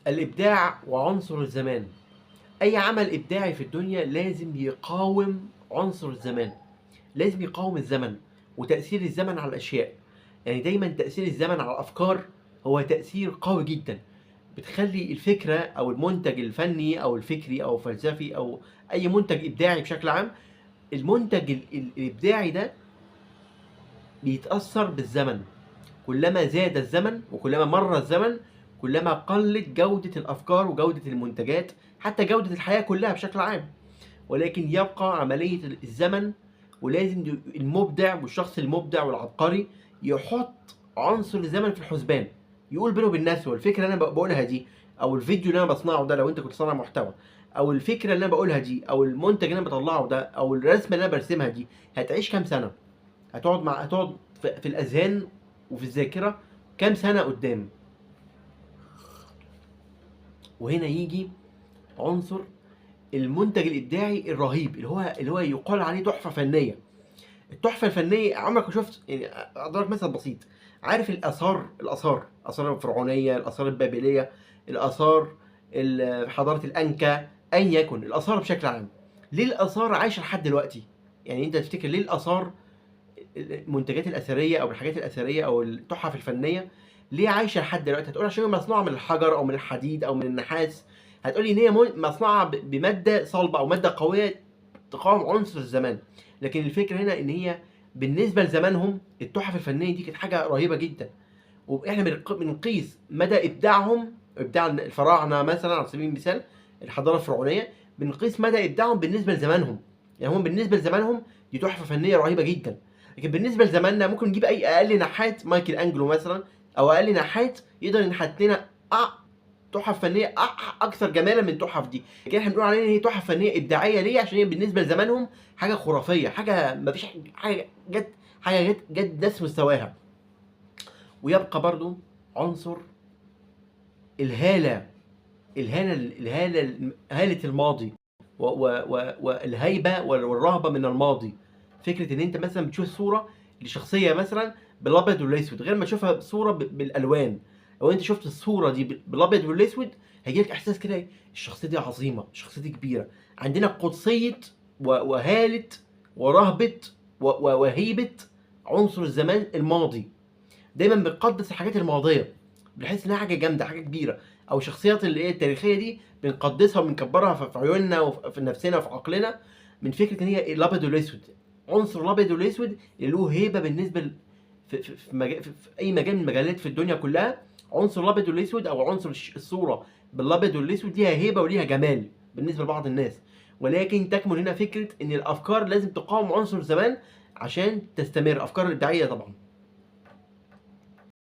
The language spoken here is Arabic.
الإبداع وعنصر الزمان. أي عمل إبداعي في الدنيا لازم يقاوم عنصر الزمان، لازم يقاوم الزمن وتأثير الزمن على الأشياء. يعني دايما تأثير الزمن على الأفكار هو تأثير قوي جدا، بتخلي الفكرة أو المنتج الفني أو الفكري أو الفلسفي أو أي منتج إبداعي بشكل عام، المنتج الإبداعي ده بيتأثر بالزمن. كلما زاد الزمن وكلما مر الزمن كلما قلت جودة الأفكار وجودة المنتجات، حتى جودة الحياة كلها بشكل عام. ولكن يبقى عملية الزمن، ولازم المبدع والشخص المبدع والعبقري يحط عنصر الزمن في الحسبان، يقول بينه وبين نفسه الفكرة اللي أنا بقولها دي، أو الفيديو اللي أنا بصنعه ده لو أنت كنت صانع محتوى، أو الفكرة اللي أنا بقولها دي، أو المنتج اللي أنا بطلعه ده، أو الرسمة اللي أنا برسمها دي هتعيش كام سنة؟ هتقعد في الأذهان وفي الذاكرة كام سنة قدام؟ وهنا يجي عنصر المنتج الابداعي الرهيب اللي هو يقال عليه تحفه فنيه. التحفه الفنيه عمرك ما شفت، يعني اضرب مثل بسيط. عارف الاثار الفرعونيه، الاثار البابليه، الاثار حضاره الانكا، ايا يكن الاثار بشكل عام، ليه الاثار عايشه لحد دلوقتي؟ يعني انت تفتكر ليه الاثار، المنتجات الاثريه او الحاجات الاثريه او التحف الفنيه ليه عايشه لحد دلوقتي؟ هتقول عشان هي مصنوعه من الحجر او من الحديد او من النحاس. هتقولي ان هي مصنوعه بماده صلبه او ماده قويه تقاوم عنصر الزمان. لكن الفكره هنا ان هي بالنسبه لزمانهم التحف الفنيه دي كانت حاجه رهيبه جدا، واحنا بنقيس مدى ابداعهم، ابداع الفراعنه مثلا على سبيل المثال، الحضاره الفرعونيه، بنقيس مدى ابداعهم بالنسبه لزمانهم. يعني هم بالنسبه لزمانهم دي تحفه فنيه رهيبه جدا، لكن بالنسبه لزماننا ممكن نجيب اي اقل نحات، مايكل انجلو مثلا، او اقل نحات يقدر ينحت لنا تحف فنيه اكثر جمالا من التحف دي. لكن احنا بنقول عليها ان هي تحف فنيه ابداعيه. ليه؟ عشان هي بالنسبه لزمانهم حاجه خرافيه، حاجه ما فيش حاجه جت ناس مستواها. ويبقى برضو عنصر الهاله، هاله الماضي والهيبه والرهبه من الماضي. فكره ان انت مثلا بتشوف صوره لشخصيه مثلا بالابيض والاسود غير ما تشوفها صوره بالالوان. لو انت شفت الصوره دي بالابيض والاسود هيجيلك احساس كده الشخصيه دي عظيمه، الشخصيه دي كبيره. عندنا قدسيه وهاله ورهبه وهيبه عنصر الزمان الماضي. دايما بنقدس الحاجات الماضيه، بنحس انها حاجه جامده، حاجه كبيره. او الشخصيات اللي هي التاريخيه دي بنقدسها وبنكبرها في عيوننا وفي نفسنا وفي عقلنا، من فكره ان هي الابيض والاسود. عنصر الابيض والاسود اللي له هيبه بالنسبه في اي مجال من المجالات في الدنيا كلها. عنصر الابيض والاسود او عنصر الصوره بالابيض والاسود ليها هيبه وليها جمال بالنسبه لبعض الناس. ولكن تكمن هنا فكره ان الافكار لازم تقاوم عنصر الزمان عشان تستمر، افكار الابداعيه طبعا.